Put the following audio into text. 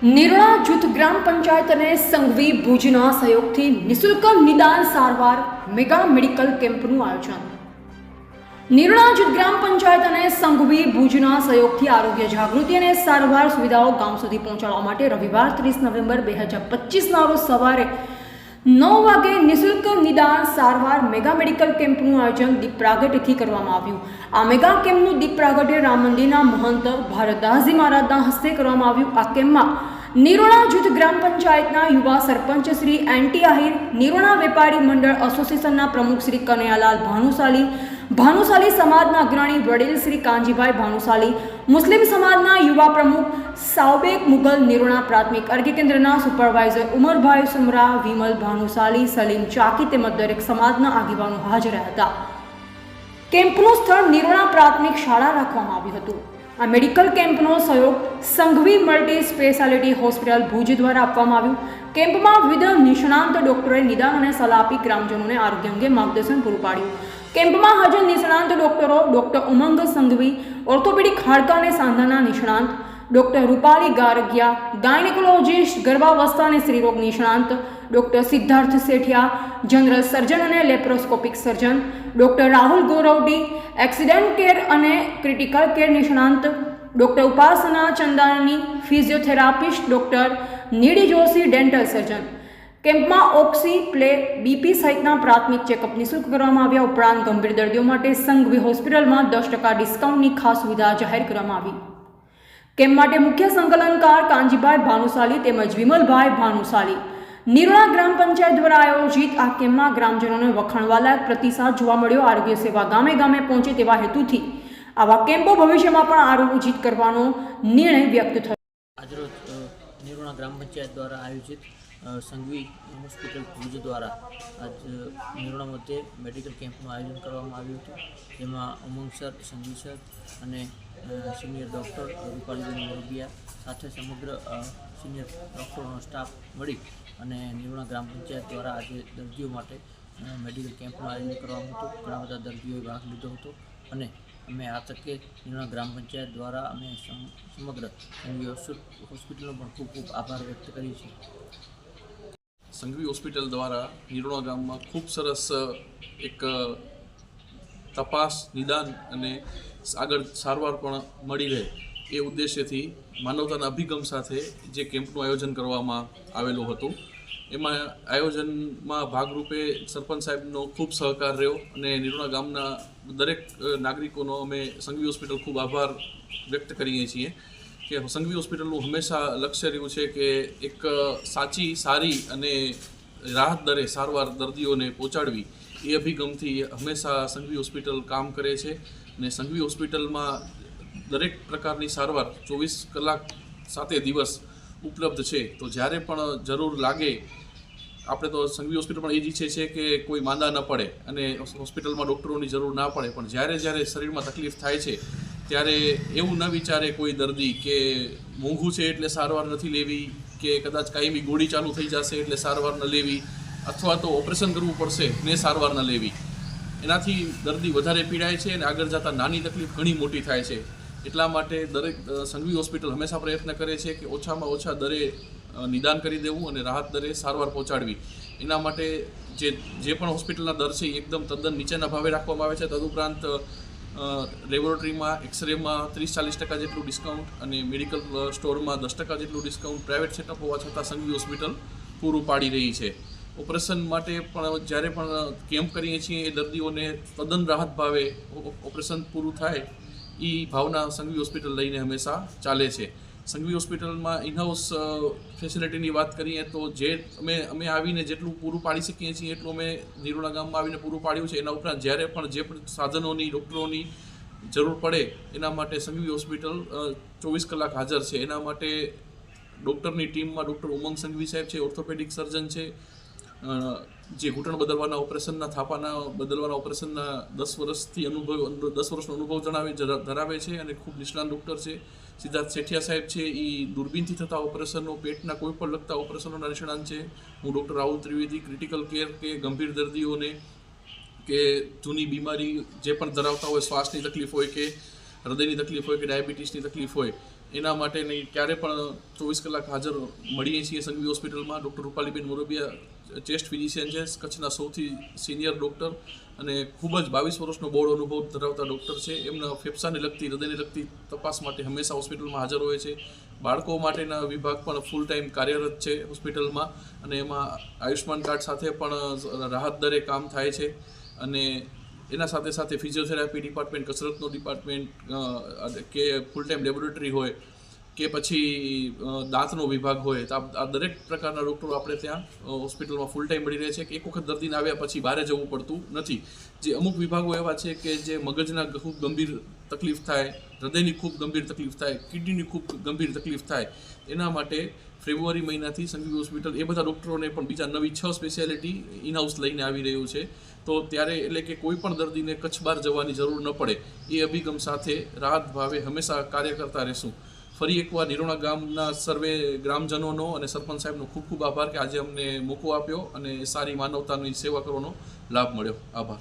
નિરોણા જૂથ ગ્રામ પંચાયત અને સંઘવી ભુજના સહયોગથી નિઃશુલ્ક નિદાન સારવાર મેગા મેડિકલ કેમ્પનું આયોજન. નિરોણા જૂથ ગ્રામ પંચાયત અને સંઘવી ભુજના સહયોગથી આરોગ્ય જાગૃતિ અને સારવાર સુવિધાઓ ગામ સુધી પહોંચાડવા માટે રવિવાર 30 નવેમ્બર 2025ના રોજ સવારે 9 વાગે નિઃશુલ્ક નિદાન સારવાર મેગા મેડિકલ કેમ્પનું આયોજન દીપ પ્રાગટ્યથી કરવામાં આવ્યું. આ મેગા કેમ્પનું દીપ પ્રાગટ્ય રામ મંદિરના મહંત ભારતદાસજી મહારાજના હસ્તે કરવામાં આવ્યું. આ કેમ્પમાં નિરોણા જૂથ ગ્રામ પંચાયતના યુવા સરપંચ શ્રી એનટી આહિર, નિરોણા વેપારી મંડળ એસોસિએશનના પ્રમુખ શ્રી કનૈયાલાલ ભાનુશાલી સમાજના અગ્રણી વડીલ શ્રી કાંજીભાઈ ભાનુશાલી, મુસ્લિમ સમાજના યુવા પ્રમુખ સાવબેક મુગલ, નિરોણા પ્રાથમિક આરોગ્ય કેન્દ્રના સુપરવાઇઝર ઉમરભાઈ સુમરા, વિમલ ભાનુશાલી, સલીમ ચાકી તેમજ દરેક સમાજના આગેવાનો હાજર હતા. કેમ્પનું સ્થળ નિરોણા પ્રાથમિક શાળા રાખવામાં આવ્યું હતું. આ મેડિકલ કેમ્પનો સહયોગ Sanghvi multi speciality hospital Bhuj દ્વારા આપવામાં આવ્યું. કેમ્પમાં વિવિધ નિષ્ણાંત ડોક્ટરોએ નિદાન અને સલાહ આપી ગ્રામજનોને આરોગ્ય અંગે માર્ગદર્શન પૂરું પાડ્યું. કેમ્પમાં હાજર નિષ્ણાંત ડોક્ટરો ડોક્ટર ઉમંગ સંઘવી, ઓર્થોપેડિક હાડકા અને સાંધાના નિષ્ણાંત ડોક્ટર રૂપાલી ગારગિયા, ગાયનેકોલોજીસ્ટ, ગર્ભાવસ્થા અને સ્ત્રીરોગ નિષ્ણાંત doctor Siddharth Sethia, general surgeon અને laparoscopic surgeon doctor Rahul Gorwadi, accident care અને ક્રિટિકલ કેર નિષ્ણાંત doctor Upasana Chandani, physiotherapist doctor Nidhi Joshi, dental surgeon. કેમ્પમાં ઓક્સી, પ્લે, બીપી સહિતના પ્રાથમિક ચેકઅપ નિઃશુલ્ક કરવામાં આવ્યા. ઉપરાંત ગંભીર દર્દીઓ માટે સંઘવી હોસ્પિટલમાં 10% ડિસ્કાઉન્ટની ખાસ સુવિધા જાહેર કરવામાં આવી. કેમ્પ માટે મુખ્ય સંકલનકાર કાંજીભાઈ ભાનુશાલી તેમજ વિમલભાઈ ભાનુશાલી. નિરોણા ગ્રામ પંચાયત દ્વારા આયોજિત આ કેમ્પમાં ગ્રામજનોને વખાણવાલાયક પ્રતિસાદ જોવા મળ્યો. આરોગ્ય સેવા ગામે ગામે પહોંચે તેવા હેતુથી આવા કેમ્પો ભવિષ્યમાં પણ આયોજિત કરવાનો નિર્ણય વ્યક્ત થયો. આજરોજ નિરોણા ગ્રામ પંચાયત દ્વારા આયોજિત સંઘવી હોસ્પિટલ ભુજ દ્વારા આજ નિરોણા મધ્યે મેડિકલ કેમ્પનું આયોજન કરવામાં આવ્યું હતું. જેમાં ઉમંગ સર, સંઘવી સર અને સિનિયર ડૉક્ટર રૂપાલીબેન મોરબિયા સાથે સમગ્ર સિનિયર ડૉક્ટરોનો સ્ટાફ મળી અને નિરોણા ગ્રામ પંચાયત દ્વારા આજે દર્દીઓ માટે મેડિકલ કેમ્પનું આયોજન કરવામાં હતું. ઘણા બધા દર્દીઓએ ભાગ લીધો હતો અને અમે આ તકે નિરોણા ગ્રામ પંચાયત દ્વારા અમે સમગ્ર સંઘવી હોસ્પિટલનો પણ ખૂબ ખૂબ આભાર વ્યક્ત કરીએ છીએ. સંઘવી હોસ્પિટલ દ્વારા નિરોણા ગામમાં ખૂબ સરસ એક તપાસ, નિદાન અને આગળ સારવાર પણ મળી રહે એ ઉદ્દેશ્યથી માનવતાના અભિગમ સાથે જે કેમ્પનું આયોજન કરવામાં આવેલું હતું. એમાં આયોજનમાં ભાગરૂપે સરપંચ સાહેબનો ખૂબ સહકાર રહ્યો અને નિરોણા ગામના દરેક નાગરિકોનો અમે સંઘવી હોસ્પિટલ ખૂબ આભાર વ્યક્ત કરીએ છીએ કે સંઘવી હોસ્પિટલનું હંમેશા લક્ષ્ય રહ્યું છે કે એક સાચી, સારી અને રાહત દરે સારવાર દર્દીઓને પહોંચાડવી. એ અભિગમથી હંમેશા સંઘવી હોસ્પિટલ કામ કરે છે અને સંઘવી હોસ્પિટલમાં દરેક પ્રકારની સારવાર 24 કલાક 7 દિવસ ઉપલબ્ધ છે. તો જ્યારે પણ જરૂર લાગે, આપણે તો સંઘવી હોસ્પિટલ પણ એ જ ઈચ્છે છે કે કોઈ માંદા ન પડે અને હોસ્પિટલમાં ડૉક્ટરોની જરૂર ના પડે. પણ જ્યારે શરીરમાં તકલીફ થાય છે ત્યારે એવું ન વિચારે કોઈ દર્દી કે મોંઘું છે એટલે સારવાર નથી લેવી, કે કદાચ કાયમી ગોળી ચાલુ થઈ જશે એટલે સારવાર ન લેવી, અથવા તો ઓપરેશન કરવું પડશે ને સારવાર ન લેવી. એનાથી દર્દી વધારે પીડાય છે અને આગળ જતાં નાની તકલીફ ઘણી મોટી થાય છે. એટલા માટે દરેક સંઘવી હોસ્પિટલ હંમેશા પ્રયત્ન કરે છે કે ઓછામાં ઓછા દરે નિદાન કરી દેવું અને રાહત દરે સારવાર પહોંચાડવી. એના માટે જે પણ હોસ્પિટલના દર છે એ એકદમ તદ્દન નીચેના ભાવે રાખવામાં આવે છે. તદુપરાંત લેબોરેટરીમાં, એક્સરેમાં 30-40% જેટલું ડિસ્કાઉન્ટ અને મેડિકલ સ્ટોરમાં 10% જેટલું ડિસ્કાઉન્ટ પ્રાઇવેટ સેટઅપ હોવા છતાં સંઘવી હોસ્પિટલ પૂરું પાડી રહી છે. ઓપરેશન માટે પણ જ્યારે પણ કેમ્પ કરીએ છીએ એ દર્દીઓને તદ્દન રાહત ભાવે ઓપરેશન પૂરું થાય એ ભાવના સંઘવી હોસ્પિટલ લઈને હંમેશા ચાલે છે. સંઘવી હોસ્પિટલમાં ઇનહાઉસ ફેસિલિટીની વાત કરીએ તો અમે આવીને જેટલું પૂરું પાડી શકીએ છીએ એટલું અમે નિરોણા ગામમાં આવીને પૂરું પાડ્યું છે. એના ઉપરાંત જ્યારે પણ જે પણ સાધનોની, ડૉક્ટરોની જરૂર પડે એના માટે સંઘવી હોસ્પિટલ 24 કલાક હાજર છે. એના માટે ડૉક્ટરની ટીમમાં ડૉક્ટર ઉમંગ સંઘવી સાહેબ છે, ઓર્થોપેડિક સર્જન છે, જે ઘૂંટણ બદલવાના ઓપરેશનના, થાપાના બદલવાના ઓપરેશનના 10 વર્ષનો અનુભવ ધરાવે છે અને ખૂબ નિષ્ણાત ડૉક્ટર છે. સિદ્ધાર્થ સેઠિયા સાહેબ છે, એ દૂરબીનથી થતા ઓપરેશનો, પેટના કોઈ પણ લગતા ઓપરેશનોના નિષ્ણાંત છે. હું doctor Rahul Trivedi, critical care કે ગંભીર દર્દીઓને કે જૂની બીમારી જે પણ ધરાવતા હોય, શ્વાસની તકલીફ હોય કે હૃદયની તકલીફ હોય કે ડાયાબિટીસની તકલીફ હોય, એના માટેની ક્યારે પણ 24 કલાક હાજર મળીએ છીએ સંઘવી હોસ્પિટલમાં. ડૉક્ટર રૂપાલીબેન મોરબિયા ચેસ્ટ ફિઝિશિયન છે, કચ્છના સૌથી સિનિયર ડૉક્ટર અને ખૂબ જ 22 વર્ષનો બોર્ડ અનુભવ ધરાવતા ડૉક્ટર છે. એમના ફેફસાને લગતી, હૃદયને લગતી તપાસ માટે હંમેશા હોસ્પિટલમાં હાજર હોય છે. બાળકો માટેના વિભાગ પણ ફૂલ ટાઈમ કાર્યરત છે હોસ્પિટલમાં, અને એમાં આયુષ્માન કાર્ડ સાથે પણ રાહત દરે કામ થાય છે. અને એના સાથે સાથે ફિઝિયોથેરાપી ડિપાર્ટમેન્ટ, કસરતનો ડિપાર્ટમેન્ટ, કે ફૂલ ટાઈમ લેબોરેટરી હોય કે પછી દાંતનો વિભાગ હોય, તો આ દરેક પ્રકારના ડૉક્ટરો આપણે ત્યાં હોસ્પિટલમાં ફૂલ ટાઈમ મળી રહે છે. કે એક વખત દર્દીને આવ્યા પછી બહાર જવું પડતું નથી. જે અમુક વિભાગો એવા છે કે જે મગજના ખૂબ ગંભીર તકલીફ થાય, હૃદયની ખૂબ ગંભીર તકલીફ થાય, કિડનીની ખૂબ ગંભીર તકલીફ થાય, એના માટે ફેબ્રુઆરી મહિનાથી સંઘવી હોસ્પિટલ એ બધા ડૉક્ટરોને પણ બીજા નવી 6 સ્પેશિયાલિટી ઇનહાઉસ લઈને આવી રહ્યું છે. તો ત્યારે એટલે કે કોઈ પણ દર્દીને કચ્છ બહાર જવાની જરૂર ન પડે એ અભિગમ સાથે રાહત ભાવે હંમેશા કાર્ય કરતા રહેશું. ફરી એકવાર નિરોણા ગામના સર્વે ગ્રામજનોનો અને સરપંચ સાહેબનો ખૂબ ખૂબ આભાર કે આજે અમને મોકો આપ્યો અને સારી માનવતાની સેવા કરવાનો લાભ મળ્યો. આભાર.